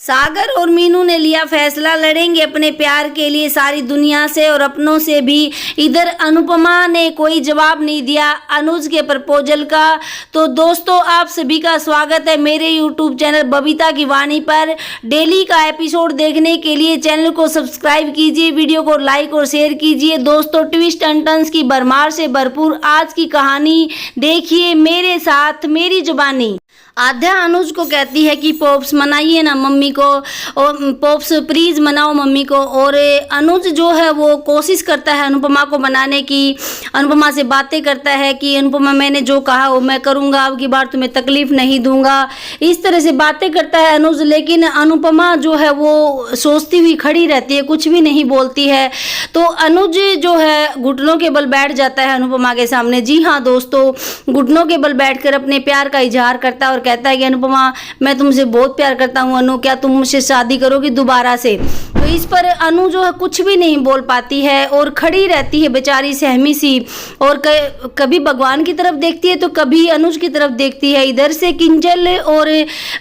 सागर और मीनू ने लिया फैसला, लड़ेंगे अपने प्यार के लिए सारी दुनिया से और अपनों से भी। इधर अनुपमा ने कोई जवाब नहीं दिया अनुज के प्रपोजल का। तो दोस्तों, आप सभी का स्वागत है मेरे यूट्यूब चैनल बबीता की वाणी पर। डेली का एपिसोड देखने के लिए चैनल को सब्सक्राइब कीजिए, वीडियो को लाइक और शेयर कीजिए। दोस्तों, ट्विस्ट एंड टर्न्स की भरमार से भरपूर आज की कहानी देखिए मेरे साथ मेरी जुबानी। आध्या अनुज को कहती है कि पॉप्स मनाइए ना मम्मी को, और पॉप्स प्लीज़ मनाओ मम्मी को। और अनुज जो है वो कोशिश करता है अनुपमा को मनाने की, अनुपमा से बातें करता है कि अनुपमा मैंने जो कहा वो मैं करूँगा, अब की बार तुम्हें तकलीफ़ नहीं दूंगा, इस तरह से बातें करता है अनुज। लेकिन अनुपमा जो है वो सोचती हुई खड़ी रहती है, कुछ भी नहीं बोलती है। तो अनुज जो है घुटनों के बल बैठ जाता है अनुपमा के सामने। जी हाँ दोस्तों, घुटनों के बल बैठकर अपने प्यार का इजहार करता है और कहता है कि अनुपमा मैं तुमसे बहुत प्यार करता हूँ अनु, क्या तुम मुझसे शादी करोगी दोबारा से। तो इस पर अनु जो है कुछ भी नहीं बोल पाती है और खड़ी रहती है बेचारी सहमी सी, और कभी भगवान की तरफ देखती है तो कभी अनुज की तरफ देखती है। इधर से किंजल और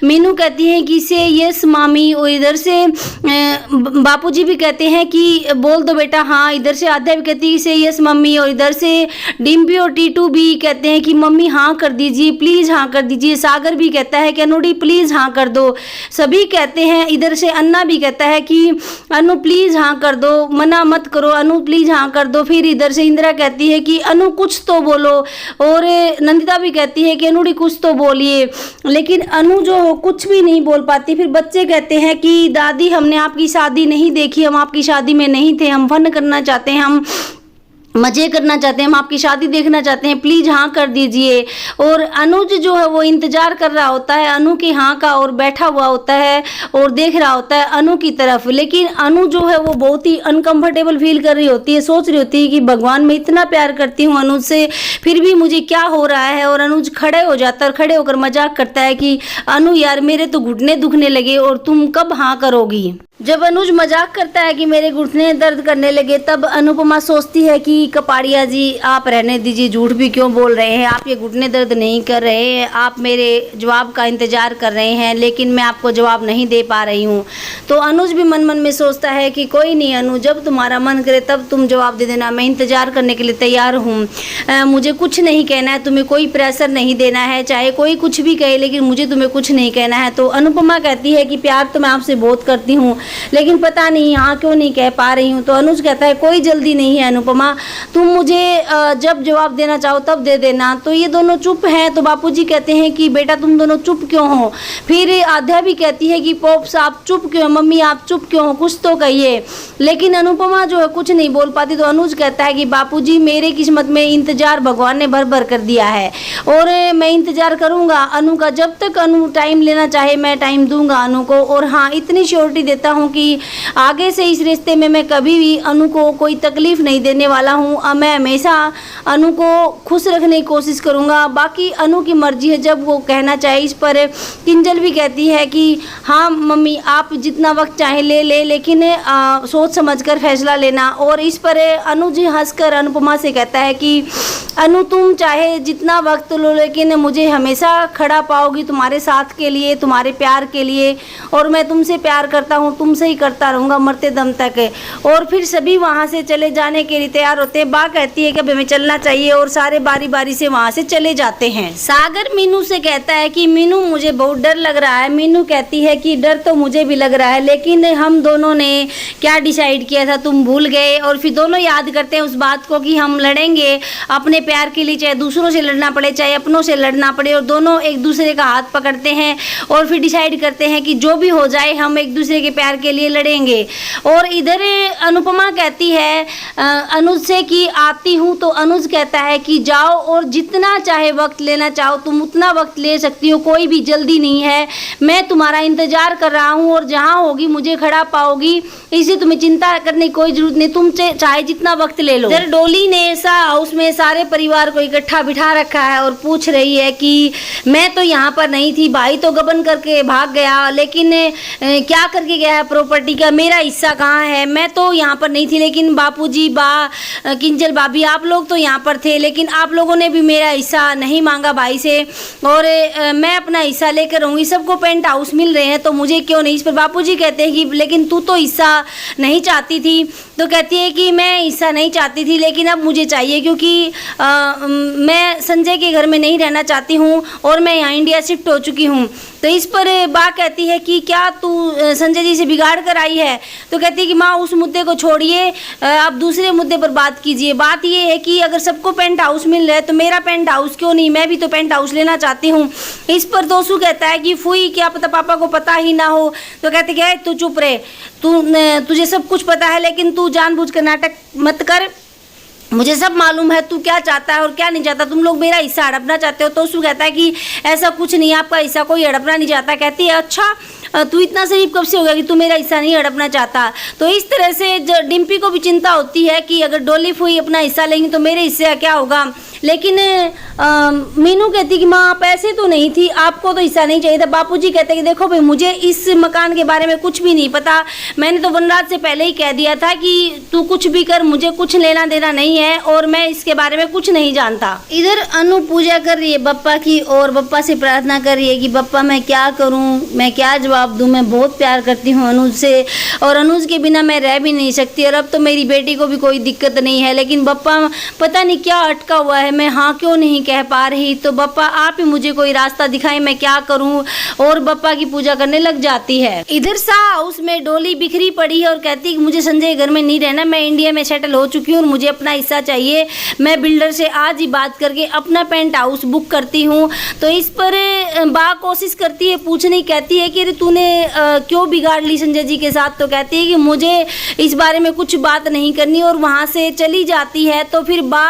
मीनू कहती हैं कि से यस मामी, और इधर से बापूजी भी कहते हैं कि बोल दो बेटा हाँ। इधर से आध्या भी कहती है से यस मम्मी, और इधर से डिम्पी और टीटू भी कहते हैं कि मम्मी हाँ कर दीजिए, प्लीज़ हाँ कर दीजिए। सागर भी कहता है कि अनुडी प्लीज़ हाँ कर दो, सभी कहते हैं। इधर से अन्ना भी कहता है कि अनु प्लीज़ हाँ कर दो, मना मत करो अनु प्लीज़ हाँ कर दो। फिर इधर से इंदिरा कहती है कि अनु कुछ तो बोलो, और नंदिता भी कहती है कि अनुडी कुछ तो बोलिए, लेकिन अनु जो हो कुछ भी नहीं बोल पाती। फिर बच्चे कहते हैं कि दादी हमने आपकी शादी नहीं देखी, हम आपकी शादी में नहीं थे, हम फन करना चाहते हैं, हम मज़े करना चाहते हैं, हम आपकी शादी देखना चाहते हैं, प्लीज़ हाँ कर दीजिए। और अनुज जो है वो इंतज़ार कर रहा होता है अनु की हाँ का, और बैठा हुआ होता है और देख रहा होता है अनु की तरफ। लेकिन अनु जो है वो बहुत ही अनकंफर्टेबल फील कर रही होती है, सोच रही होती है कि भगवान मैं इतना प्यार करती हूँ अनुज से, फिर भी मुझे क्या हो रहा है। और अनुज खड़े हो जाता है और खड़े होकर मजाक करता है कि अनु यार मेरे तो घुटने दुखने लगे और तुम कब हाँ करोगी। जब अनुज मजाक करता है कि मेरे घुटने दर्द करने लगे, तब अनुपमा सोचती है कि कपाड़िया जी आप रहने दीजिए, झूठ भी क्यों बोल रहे हैं, आप ये घुटने दर्द नहीं कर रहे हैं, आप मेरे जवाब का इंतज़ार कर रहे हैं लेकिन मैं आपको जवाब नहीं दे पा रही हूँ। तो अनुज भी मन मन में सोचता है कि कोई नहीं अनु, जब तुम्हारा मन करे तब तुम जवाब दे देना, मैं इंतज़ार करने के लिए तैयार हूँ। मुझे कुछ नहीं कहना है, तुम्हें कोई प्रेशर नहीं देना है, चाहे कोई कुछ भी कहे लेकिन मुझे तुम्हें कुछ नहीं कहना है। तो अनुपमा कहती है कि प्यार तो मैं आपसे बहुत करती हूँ लेकिन पता नहीं हाँ क्यों नहीं कह पा रही हूँ। तो अनुज कहता है कोई जल्दी नहीं है अनुपमा, तुम मुझे जब जवाब देना चाहो तब दे देना। तो ये दोनों चुप हैं। तो बापूजी कहते हैं कि बेटा तुम दोनों चुप क्यों हो। फिर आध्या भी कहती है कि पॉप्स आप चुप क्यों, मम्मी आप चुप क्यों हो, कुछ तो कहिए। लेकिन अनुपमा जो है कुछ नहीं बोल पाती। तो अनुज कहता है कि बापूजी मेरे किस्मत में इंतजार भगवान ने भर भर कर दिया है और मैं इंतजार करूँगा अनु का, जब तक अनु टाइम लेना चाहे मैं टाइम दूंगा अनु को। और हाँ इतनी श्योरिटी देता हूँ कि आगे से इस रिश्ते में मैं कभी भी अनु को कोई तकलीफ नहीं देने वाला हूँ। मैं हमेशा अनु को खुश रखने की कोशिश करूँगा, बाकी अनु की मर्जी है जब वो कहना चाहे। इस पर किंजल भी कहती है कि हाँ मम्मी आप जितना वक्त चाहे ले ले, लेकिन सोच समझ कर फैसला लेना। और इस पर अनुज हंसकर अनुपमा से कहता है कि अनु तुम चाहे जितना वक्त लो लेकिन मुझे हमेशा खड़ा पाओगी तुम्हारे साथ के लिए, तुम्हारे प्यार के लिए, और मैं तुमसे प्यार करता हूँ, तुमसे ही करता रहूँगा मरते दम तक। और फिर सभी वहाँ से चले जाने के लिए तैयार होते हैं। बा कहती है कि अब हमें चलना चाहिए और सारे बारी बारी से वहाँ से चले जाते हैं। सागर मीनू से कहता है कि मीनू मुझे बहुत डर लग रहा है। मीनू कहती है कि डर तो मुझे भी लग रहा है लेकिन हम दोनों ने क्या डिसाइड किया था तुम भूल गए। और फिर दोनों याद करते हैं उस बात को कि हम लड़ेंगे अपने प्यार के लिए, चाहे दूसरों से लड़ना पड़े चाहे अपनों से लड़ना पड़े। और दोनों एक दूसरे का हाथ पकड़ते हैं और फिर डिसाइड करते हैं कि जो भी हो जाए हम एक दूसरे के प्यार के लिए लड़ेंगे। और इधर अनुपमा कहती है अनुज से कि आती हूँ। तो अनुज कहता है कि जाओ और जितना चाहे वक्त लेना चाहो तुम उतना वक्त ले सकती हो, कोई भी जल्दी नहीं है, मैं तुम्हारा इंतजार कर रहा हूँ और जहाँ होगी मुझे खड़ा पाओगी, इसलिए तुम्हें चिंता करने की कोई जरूरत नहीं, तुम चाहे जितना वक्त ले लो। इधर डोली ने ऐसा हाउस में सारे परिवार को इकट्ठा बिठा रखा है और पूछ रही है कि मैं तो यहाँ पर नहीं थी, भाई तो गबन करके भाग गया, लेकिन क्या करके गया है प्रॉपर्टी का, मेरा हिस्सा कहाँ है? मैं तो यहाँ पर नहीं थी, लेकिन बापूजी, किंजल भाभी, आप लोग तो यहाँ पर थे, लेकिन आप लोगों ने भी मेरा हिस्सा नहीं मांगा भाई से, और मैं अपना हिस्सा लेकर रहूँगी। सबको पेंट हाउस मिल रहे हैं तो मुझे क्यों नहीं? इस पर बापूजी कहते हैं कि लेकिन तू तो हिस्सा नहीं चाहती थी। तो कहती है कि मैं हिस्सा नहीं चाहती थी, लेकिन अब मुझे चाहिए, क्योंकि मैं संजय के घर में नहीं रहना चाहती हूँ और मैं यहाँ इंडिया शिफ्ट हो चुकी हूँ। तो इस पर बा कहती है कि क्या तू संजय जी से बिगाड़ कर आई है? तो कहती है कि माँ उस मुद्दे को छोड़िए, आप दूसरे मुद्दे पर बात कीजिए। बात ये है कि अगर सबको पेंट हाउस मिल रहा है तो मेरा पेंट हाउस क्यों नहीं? मैं भी तो पेंट हाउस लेना चाहती हूँ। इस पर दोसू कहता है कि फुई, क्या पता पापा को पता ही ना हो। तो कहते कि तू चुप रहे, तुझे सब कुछ पता है, लेकिन तू जानबूझकर नाटक मत कर। मुझे सब मालूम है तू क्या चाहता है और क्या नहीं चाहता। तुम लोग मेरा हिस्सा हड़पना चाहते हो। तो उसको कहता है कि ऐसा कुछ नहीं, आपका हिस्सा कोई हड़पना नहीं चाहता। कहती है अच्छा, तू इतना शरीफ कब से हो गया कि तू मेरा हिस्सा नहीं हड़पना चाहता? तो इस तरह से डिम्पी को भी चिंता होती है कि अगर डोली फुई अपना हिस्सा लेंगी तो मेरे हिस्से का क्या होगा। लेकिन मीनू कहती कि माँ आप ऐसे तो नहीं थी, आपको तो हिस्सा नहीं चाहिए था। बापूजी कहते कि देखो भाई, मुझे इस मकान के बारे में कुछ भी नहीं पता, मैंने तो वनराज से पहले ही कह दिया था कि तू कुछ भी कर, मुझे कुछ लेना देना नहीं है और मैं इसके बारे में कुछ नहीं जानता। इधर अनु पूजा कर रही है बप्पा की और बप्पा से प्रार्थना कर रही है कि बप्पा मैं क्या करूँ, मैं क्या जवाब दूँ। मैं बहुत प्यार करती हूँ अनुज से और अनुज के बिना मैं रह भी नहीं सकती, और अब तो मेरी बेटी को भी कोई दिक्कत नहीं है, लेकिन बप्पा पता नहीं क्या अटका हुआ है, मैं हाँ क्यों नहीं कह पा रही। तो बप्पा आप ही मुझे कोई रास्ता दिखाएं, मैं क्या करूं। और बप्पा की पूजा करने लग जाती है। इधर सा हाउस में डोली बिखरी पड़ी है और कहती है मुझे संजय घर में नहीं रहना, मैं इंडिया में सेटल हो चुकी हूँ और मुझे अपना हिस्सा चाहिए। मैं बिल्डर से आज ही बात करके अपना पेंट हाउस बुक करती हूँ। तो इस पर बा कोशिश करती है पूछने, कहती है कि अरे तूने क्यों बिगाड़ ली संजय जी के साथ? तो कहती है कि मुझे इस बारे में कुछ बात नहीं करनी, और वहाँ से चली जाती है। तो फिर बा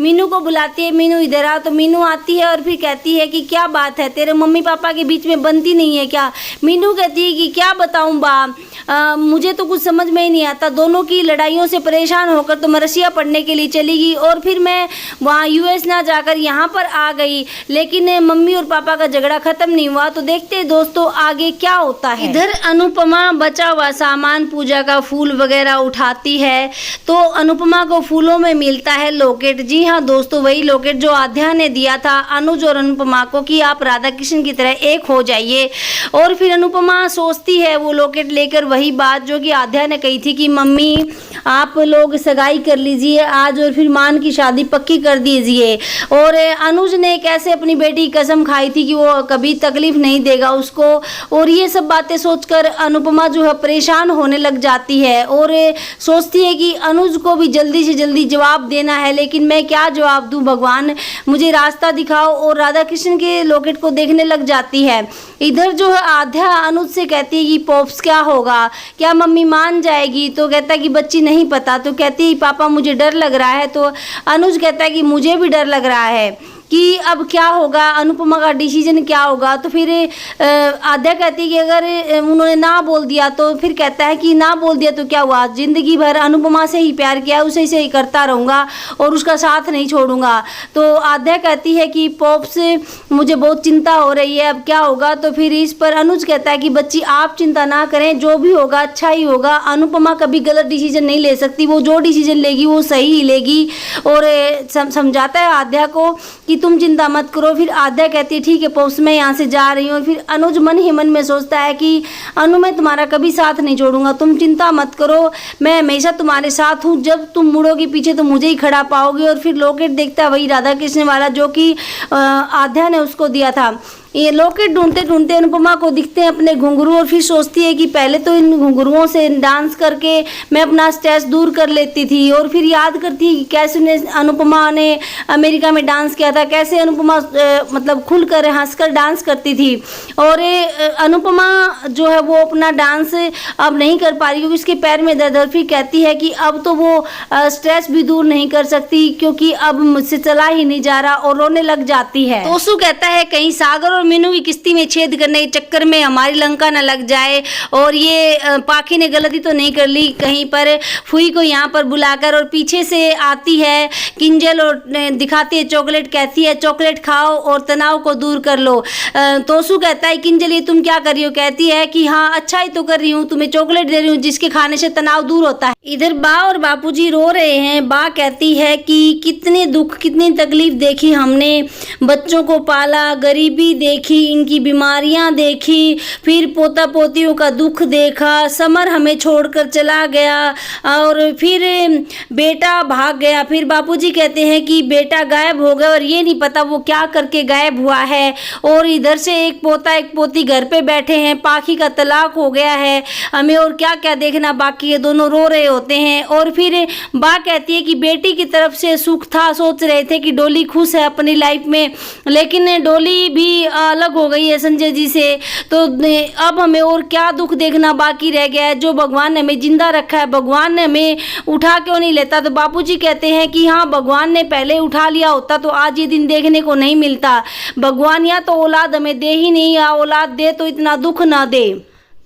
मीनू को बुलाती है, मीनू इधर आ। तो मीनू आती है और फिर कहती है कि क्या बात है, तेरे मम्मी पापा के बीच में बनती नहीं है क्या? मीनू कहती है कि क्या बताऊं बा, मुझे तो कुछ समझ में ही नहीं आता। दोनों की लड़ाइयों से परेशान होकर तो मैं रशिया पढ़ने के लिए चली गई और फिर मैं वहाँ यूएस ना जाकर यहाँ पर आ गई, लेकिन मम्मी और पापा का झगड़ा खत्म नहीं हुआ। तो देखते हैं दोस्तों आगे क्या होता है। इधर अनुपमा बचा हुआ सामान, पूजा का फूल वगैरह उठाती है तो अनुपमा को फूलों में मिलता है लॉकेट। जी हाँ दोस्तों, वही लॉकेट जो आध्या ने दिया था अनुज और अनुपमा को कि आप राधा कृष्ण की तरह एक हो जाइए। और फिर अनुपमा सोचती है वो लॉकेट लेकर वही बात जो कि आध्या ने कही थी कि मम्मी आप लोग सगाई कर लीजिए आज और फिर मान की शादी पक्की कर दीजिए। और अनुज ने कैसे अपनी बेटी की कसम खाई थी कि वो कभी तकलीफ नहीं देगा उसको। और ये सब बातें सोचकर अनुपमा जो है परेशान होने लग जाती है और सोचती है कि अनुज को भी जल्दी से जल्दी जवाब देना है, लेकिन मैं क्या जवाब दूं भगवान, मुझे रास्ता दिखाओ। और राधा कृष्ण के लॉकेट को देखने लग जाती है। इधर जो है आध्या अनुज से कहती है कि पॉप्स क्या होगा, क्या मम्मी मान जाएगी? तो कहता है कि बच्ची नहीं पता। तो कहती है पापा मुझे डर लग रहा है। तो अनुज कहता है कि मुझे भी डर लग रहा है कि अब क्या होगा, अनुपमा का डिसीजन क्या होगा। तो फिर आध्या कहती है कि अगर उन्होंने ना बोल दिया, तो फिर कहता है कि ना बोल दिया तो क्या हुआ, जिंदगी भर अनुपमा से ही प्यार किया, उसे से ही करता रहूँगा और उसका साथ नहीं छोड़ूंगा। तो आध्या कहती है कि पॉप्स मुझे बहुत चिंता हो रही है, अब क्या होगा। तो फिर इस पर अनुज कहता है कि बच्ची आप चिंता ना करें, जो भी होगा अच्छा ही होगा। अनुपमा कभी गलत डिसीजन नहीं ले सकती, वो जो डिसीजन लेगी वो सही ही लेगी। और समझाता है आध्या को कि तुम चिंता मत करो। फिर आध्या कहती है ठीक है पॉप्स मैं यहाँ से जा रही हूँ। फिर अनुज मन ही मन में सोचता है कि अनु मैं तुम्हारा कभी साथ नहीं छोड़ूंगा, तुम चिंता मत करो, मैं हमेशा तुम्हारे साथ हूँ, जब तुम मुड़ोगी पीछे तो मुझे ही खड़ा पाओगे। और फिर लॉकेट देखता है वही राधा कृष्ण वाला जो कि आध्या ने उसको दिया था। ये लॉकेट ढूंढते ढूंढते अनुपमा को दिखते हैं अपने घुंघरू और फिर सोचती है कि पहले तो इन घुंघरुओं से डांस करके मैं अपना स्ट्रेस दूर कर लेती थी। और फिर याद करती है कि कैसे अनुपमा ने अमेरिका में डांस किया था, कैसे अनुपमा मतलब खुलकर हंसकर डांस करती थी। और अनुपमा जो है वो अपना डांस अब नहीं कर पा रही क्योंकि उसके पैर में दर्द। और फिर कहती है कि अब तो वो स्ट्रेस भी दूर नहीं कर सकती क्योंकि अब मुझसे चला ही नहीं जा रहा और रोने लग जाती है। तो उसू कहता है कहीं सागर और और मीनू की किस्ती में छेद करने के चक्कर में हमारी लंका न लग जाए। और ये पाखी ने गलती तो नहीं कर ली कहीं पर, फुई को यहाँ पर बुलाकर और पीछे से आती है किंजल और दिखाती है चॉकलेट, कहती है चॉकलेट खाओ और तनाव को दूर कर लो। तोसू कहता है किंजल ये तुम क्या कर रही हो? कहती है कि हाँ अच्छा ही तो कर रही हूँ, तुम्हें चॉकलेट दे रही हूँ जिसके खाने से तनाव दूर होता है। इधर बा और बापूजी रो रहे हैं। बा कहती है कि कितने दुख कितनी तकलीफ देखी हमने, बच्चों को पाला, गरीबी देखी, इनकी बीमारियां देखी, फिर पोता पोतियों का दुख देखा, समर हमें छोड़कर चला गया और फिर बेटा भाग गया। फिर बापूजी कहते हैं कि बेटा गायब हो गया और ये नहीं पता वो क्या करके गायब हुआ है। और इधर से एक पोता एक पोती घर पे बैठे हैं, पाखी का तलाक हो गया है, हमें और क्या क्या देखना बाकी है। दोनों रो रहे होते हैं। और फिर बा कहती है कि बेटी की तरफ से सुख था, सोच रहे थे कि डोली खुश है अपनी लाइफ में, लेकिन डोली भी अलग हो गई है संजय जी से, तो अब हमें और क्या दुख देखना बाकी रह गया है। जो भगवान ने हमें जिंदा रखा है, भगवान ने हमें उठा क्यों नहीं लेता? तो बापूजी कहते हैं कि हाँ भगवान ने पहले उठा लिया होता तो आज ये दिन देखने को नहीं मिलता। भगवान या तो औलाद हमें दे ही नहीं, या औलाद दे तो इतना दुख ना दे।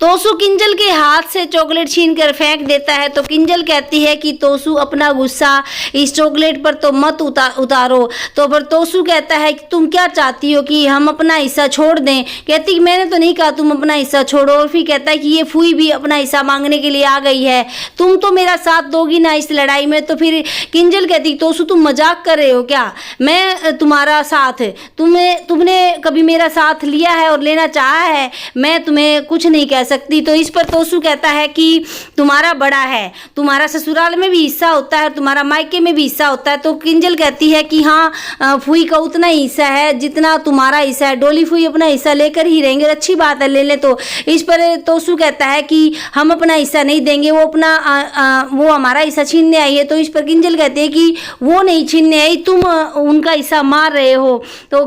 तोसू किंजल के हाथ से चॉकलेट छीन कर फेंक देता है। तो किंजल कहती है कि तोसू अपना गुस्सा इस चॉकलेट पर तो मत उतारो। तो पर तोसू कहता है कि तुम क्या चाहती हो कि हम अपना हिस्सा छोड़ दें? कहती कि मैंने तो नहीं कहा तुम अपना हिस्सा छोड़ो। और फिर कहता है कि ये फुई भी अपना हिस्सा मांगने के लिए आ गई है, तुम तो मेरा साथ दोगी ना इस लड़ाई में। तो फिर किंजल कहती तोसू तुम मजाक कर रहे हो क्या? मैं तुम्हारा साथ, तुमने कभी मेरा साथ लिया है और लेना चाहा है? मैं तुम्हें कुछ नहीं कह सकती। तो इस पर तोसू कहता है कि तुम्हारा बड़ा है, तुम्हारा ससुराल में भी हिस्सा होता है, तुम्हारा मायके में भी हिस्सा होता है। तो किंजल कहती है कि हाँ फुई का उतना ही हिस्सा है जितना तुम्हारा हिस्सा है, डोली फुई अपना हिस्सा लेकर ही रहेंगे, अच्छी बात है ले ले। तो इस पर तोसू कहता है कि हम अपना हिस्सा नहीं देंगे, वो अपना वो हमारा हिस्सा छीनने आई है। तो इस पर किंजल कहती है कि वो नहीं छीनने आई, तुम उनका हिस्सा मार रहे हो। तो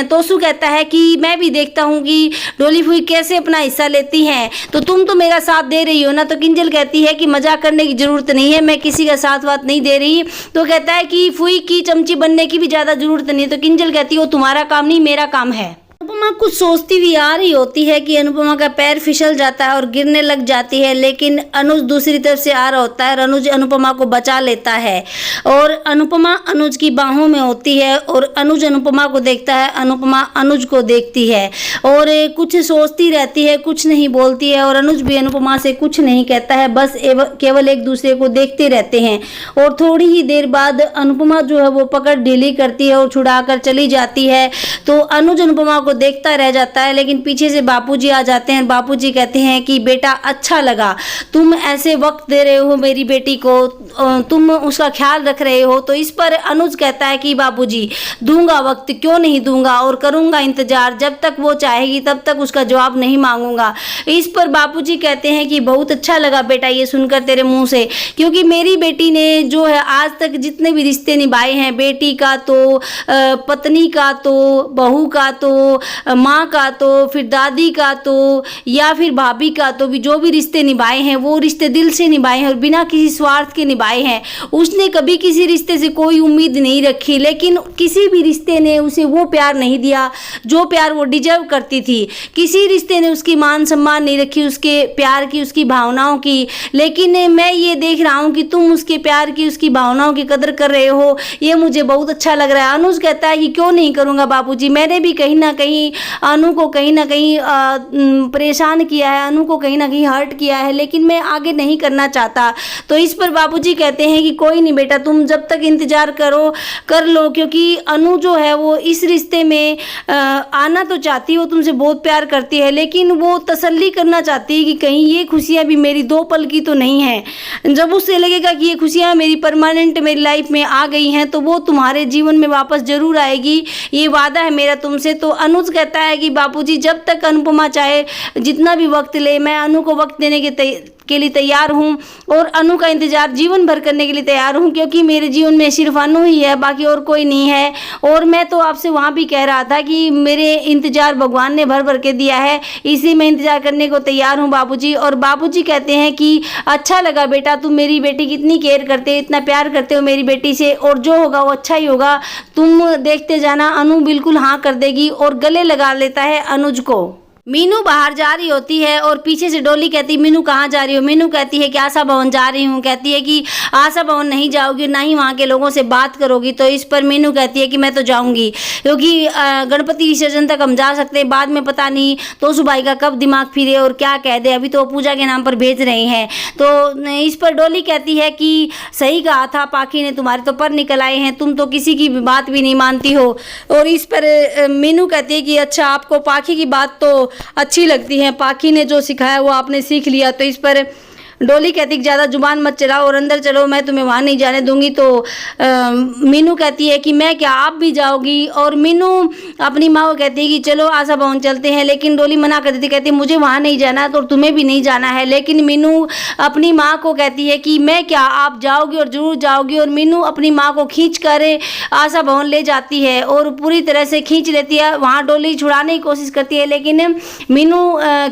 तोसू कहता है कि मैं भी देखता हूँ कि डोली फुई कैसे अपना हिस्सा लेती हैं, तो तुम तो मेरा साथ दे रही हो ना। तो किंजल कहती है कि मजाक करने की जरूरत नहीं है, मैं किसी का साथ वात नहीं दे रही। तो कहता है कि फुई की चमची बनने की भी ज्यादा जरूरत नहीं है। तो किंजल कहती है वो तुम्हारा काम नहीं मेरा काम है। अनुपमा कुछ सोचती हुई आ रही होती है कि अनुपमा का पैर फिसल जाता है और गिरने लग जाती है, लेकिन अनुज दूसरी तरफ से आ रहा होता है। अनुज अनुपमा को बचा लेता है और अनुपमा अनुज की बाहों में होती है और अनुज अनुपमा को देखता है, अनुपमा अनुज को देखती है और कुछ सोचती रहती है, कुछ नहीं बोलती है। और अनुज भी अनुपमा से कुछ नहीं कहता है, बस केवल एक दूसरे को देखते रहते हैं। और थोड़ी ही देर बाद अनुपमा जो है वो पकड़ ढीली करती है और छुड़ा कर चली जाती है। तो अनुज अनुपमा को देखता रह जाता है, लेकिन पीछे से बापूजी आ जाते हैं। बापूजी कहते हैं कि बेटा अच्छा लगा, तुम ऐसे वक्त दे रहे हो मेरी बेटी को, तुम उसका ख्याल रख रहे हो। तो इस पर अनुज कहता है कि बापूजी दूंगा वक्त, क्यों नहीं दूंगा, और करूंगा इंतजार, जब तक वो चाहेगी तब तक उसका जवाब नहीं मांगूंगा। इस पर बापूजी कहते हैं कि बहुत अच्छा लगा बेटा ये सुनकर तेरे मुंह से, क्योंकि मेरी बेटी ने जो है आज तक जितने भी रिश्ते निभाए हैं, बेटी का तो, पत्नी का तो, बहू का तो, माँ का तो, फिर दादी का तो, या फिर भाभी का तो, भी जो भी रिश्ते निभाए हैं वो रिश्ते दिल से निभाए हैं और बिना किसी स्वार्थ के निभाए हैं। उसने कभी किसी रिश्ते से कोई उम्मीद नहीं रखी, लेकिन किसी भी रिश्ते ने उसे वो प्यार नहीं दिया जो प्यार वो डिजर्व करती थी। किसी रिश्ते ने उसकी मान सम्मान नहीं रखी, उसके प्यार की, उसकी भावनाओं की। लेकिन मैं ये देख रहा हूँ कि तुम उसके प्यार की, उसकी भावनाओं की कदर कर रहे हो, ये मुझे बहुत अच्छा लग रहा है। अनुज कहता है कि क्यों नहीं करूँगा बापूजी, मैंने भी कहीं ना कहीं अनु को कहीं ना कहीं परेशान किया है, अनु को कहीं ना कहीं हर्ट किया है, लेकिन मैं आगे नहीं करना चाहता। तो इस पर बापूजी कहते हैं कि कोई नहीं बेटा, तुम जब तक इंतजार करो कर लो, क्योंकि अनु जो है वो इस रिश्ते में आना तो चाहती है, वो तुमसे बहुत प्यार करती है, लेकिन वो तसल्ली करना चाहती है कि कहीं ये खुशियाँ भी मेरी 2 पल की तो नहीं है। जब उससे लगेगा कि ये खुशियाँ मेरी परमानेंट मेरी लाइफ में आ गई हैं तो वो तुम्हारे जीवन में वापस जरूर आएगी, ये वादा है मेरा तुमसे। तो अनुज कहता है कि बापूजी जब तक अनुपमा चाहे जितना भी वक्त ले, मैं अनु को वक्त देने के लिए तैयार हूँ और अनु का इंतजार जीवन भर करने के लिए तैयार हूँ, क्योंकि मेरे जीवन में सिर्फ अनु ही है, बाकी और कोई नहीं है। और मैं तो आपसे वहाँ भी कह रहा था कि मेरे इंतजार भगवान ने भर भर के दिया है, इसी में इंतजार करने को तैयार हूँ बाबूजी। और बाबूजी कहते हैं कि अच्छा लगा बेटा, तुम मेरी बेटी की इतनी केयर करते हो, इतना प्यार करते हो मेरी बेटी से, और जो होगा वो अच्छा ही होगा, तुम देखते जाना। अनु बिल्कुल हाँ कर देगी और गले लगा लेता है अनुज को। मीनू बाहर जा रही होती है और पीछे से डोली कहती, मीनू कहाँ जा रही हो? मीनू कहती है कि आशा भवन जा रही हूँ। कहती है कि आशा भवन नहीं जाओगी, ना ही वहाँ के लोगों से बात करोगी। तो इस पर मीनू कहती है कि मैं तो जाऊँगी, क्योंकि गणपति विसर्जन तक हम जा सकते हैं, बाद में पता नहीं तोसु भाई का कब दिमाग फिरे और क्या कह दे, अभी तो पूजा के नाम पर भेज रहे हैं। तो इस पर डोली कहती है कि सही कहा था पाखी ने, तुम्हारे तो पर निकल आए हैं, तुम तो किसी की बात भी नहीं मानती हो। और इस पर मीनू कहती है कि अच्छा, आपको पाखी की बात तो अच्छी लगती है, पाखी ने जो सिखाया वो आपने सीख लिया। तो इस पर डोली कहती कि ज़्यादा जुबान मत चलाओ और अंदर चलो, मैं तुम्हें वहाँ नहीं जाने दूंगी। तो मीनू कहती है कि मैं क्या, आप भी जाओगी? और मीनू अपनी माँ को कहती है कि चलो आशा भवन चलते हैं, लेकिन डोली मना कर देती, कहती है मुझे वहाँ नहीं जाना तो तुम्हें भी नहीं जाना है। लेकिन मीनू अपनी माँ को कहती है कि मैं क्या, आप जाओगी और ज़रूर जाओगी। और मीनू अपनी माँ को खींच कर आशा भवन ले जाती है और पूरी तरह से खींच लेती है। वहाँ डोली छुड़ाने की कोशिश करती है, लेकिन मीनू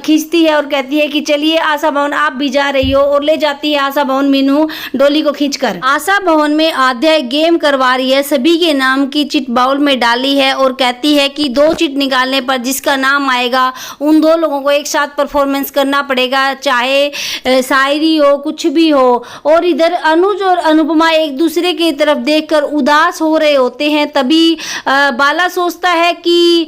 खींचती है और कहती है कि चलिए आशा भवन आप भी जा रही हो, और ले जाती है आशा भवन मीनू डोली को खींचकर। आशा भवन में आद्या गेम करवा रही है, सभी के नाम की चिट बाउल में डाली है और कहती है कि 2 चिट निकालने पर जिसका नाम आएगा उन 2 लोगों को एक साथ परफॉर्मेंस करना पड़ेगा, चाहे शायरी हो कुछ भी हो। और इधर अनुज और अनुपमा एक दूसरे की तरफ देखकर उदास हो रहे होते हैं। तभी बाला सोचता है कि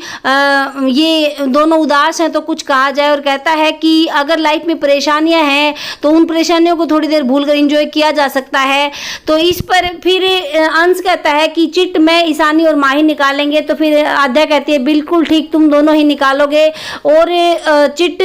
ये दोनों उदास हैं तो कुछ कहा जाए, और कहता है कि अगर लाइफ में परेशानियां हैं तो उन परेशानियों को थोड़ी देर भूलकर एंजॉय किया जा सकता है। तो इस पर फिर अंश कहता है कि चिट मैं, ईशानी और माही निकालेंगे। तो फिर आद्या कहती है बिल्कुल ठीक, तुम दोनों ही निकालोगे। और चिट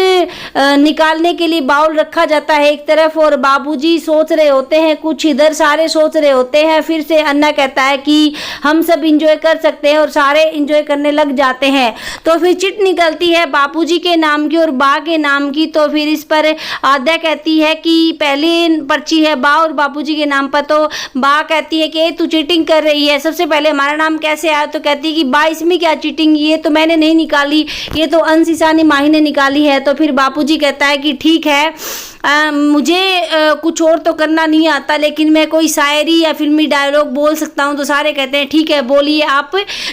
निकालने के लिए बाउल रखा जाता है एक तरफ, और बाबूजी सोच रहे होते हैं कुछ, इधर सारे सोच रहे होते हैं। फिर से अन्ना कहता है कि हम सब इंजॉय कर सकते हैं, और सारे इंजॉय करने लग जाते हैं। तो फिर चिट निकलती है बापूजी के नाम की और बा के नाम की। तो फिर इस पर आद्या कहती है कि पहली पर्ची है बा और बापूजी के नाम पर। तो बा कहती है कि तू चीटिंग कर रही है, सबसे पहले हमारा नाम कैसे आया? तो कहती है कि बा इसमें क्या चीटिंग, ये तो मैंने नहीं निकाली, ये तो अंश, ईशानी, माही ने निकाली है। तो फिर बापूजी कहता है कि ठीक है, मुझे कुछ और तो करना नहीं आता, लेकिन मैं कोई शायरी या फिल्मी डायलॉग बोल सकता हूँ। तो सारे कहते हैं ठीक है, बोलिए आप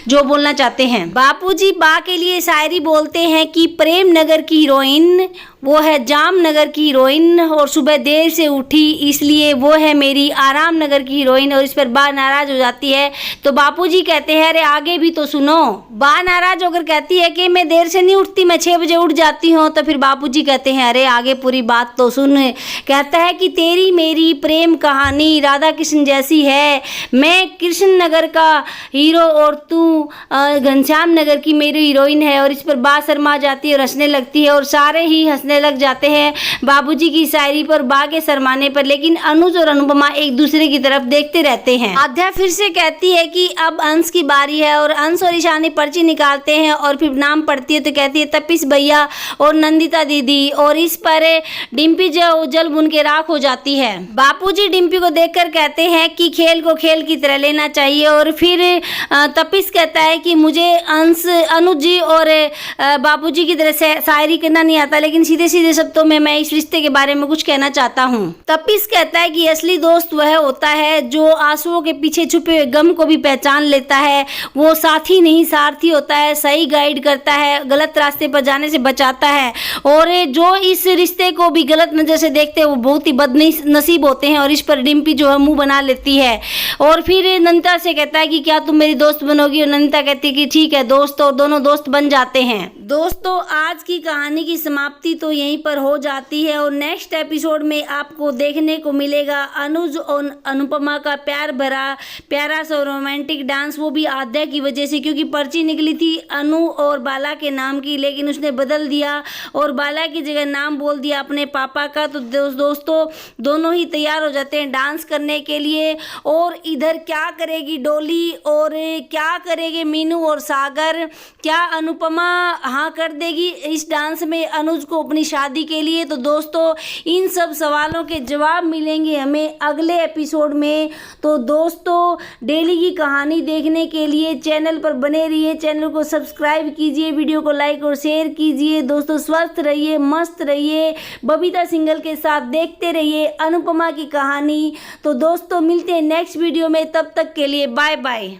जो बोलना चाहते हैं। बापूजी बा के लिए शायरी बोलते हैं कि प्रेम नगर की हीरोइन वो है जामनगर की हीरोइन, और सुबह देर से उठी इसलिए वो है मेरी आराम नगर की हीरोइन। और इस पर बा नाराज हो जाती है। तो बापूजी कहते हैं अरे आगे भी तो सुनो। बा नाराज होकर कहती है कि मैं देर से नहीं उठती, मैं 6 बजे उठ जाती हूँ। तो फिर बापूजी कहते हैं अरे आगे पूरी बात तो सुन। कहता है कि तेरी मेरी प्रेम कहानी राधा कृष्ण जैसी है, मैं कृष्ण नगर का हीरो और तू घनश्याम नगर की मेरी हीरोइन है। और इस पर बा शर्मा जाती है और हंसने लगती है, और सारे ही हंसने लग जाते हैं बाबूजी की शायरी पर, बा के शर्माने पर। लेकिन अनुज और अनुपमा एक दूसरे की तरफ देखते रहते हैं। आद्या फिर से कहती है कि अब अंश की बारी है, और अंश और ईशानी पर्ची निकालते हैं और फिर नाम पढ़ती है। तो कहती है तपिस भैया और नंदिता दीदी। और इस पर डिम्पी जो जल बुन के राख हो जाती है। बापूजी डिम्पी को देखकर कहते हैं कि खेल को खेल की तरह लेना चाहिए। और फिर तपिस कहता है कि मुझे अंश, अनुज जी और बापूजी की तरह से शायरी करना नहीं आता, लेकिन सीधे सीधे शब्दों में मैं इस रिश्ते के बारे में कुछ कहना चाहता हूँ। तपिस कहता है कि असली दोस्त वह होता है जो आंसुओं के पीछे छुपे हुए गम को भी पहचान लेता है, वो साथी नहीं सारथी होता है, सही गाइड करता है, गलत रास्ते पर जाने से बचाता है। और जो इस रिश्ते को भी गलत नजर से देखते हैं वो बहुत ही बदनसीब होते हैं। और इस पर डिम्पी जो है मुंह बना लेती है। और फिर नंदिता से कहता है कि क्या तुम मेरी दोस्त बनोगी? और नंदिता कहती है कि ठीक है दोस्त, और दोनों दोस्त बन जाते हैं। दोस्तों आज की कहानी की समाप्ति तो यहीं पर हो जाती है, और नेक्स्ट एपिसोड में आपको देखने को मिलेगा अनुज और अनुपमा का प्यार भरा प्यारा सा रोमांटिक डांस, वो भी आद्या की वजह से, क्योंकि पर्ची निकली थी अनु और बाला के नाम की, लेकिन उसने बदल दिया और बाला की जगह नाम बोल दिया अपने पापा का। तो दोस्तों दोनों ही तैयार हो जाते हैं डांस करने के लिए। और इधर क्या करेगी डोली और क्या करेंगे मीनू और सागर, क्या अनुपमा हाँ कर देगी इस डांस में अनुज को अपनी शादी के लिए? तो दोस्तों इन सब सवालों के जवाब मिलेंगे हमें अगले एपिसोड में। तो दोस्तों डेली की कहानी देखने के लिए चैनल पर बने रहिए, चैनल को सब्सक्राइब कीजिए, वीडियो को लाइक और शेयर कीजिए। दोस्तों स्वस्थ रहिए, मस्त रहिए, बबीता सिंघल के साथ देखते रहिए अनुपमा की कहानी। तो दोस्तों मिलते हैं नेक्स्ट वीडियो में, तब तक के लिए बाय बाय।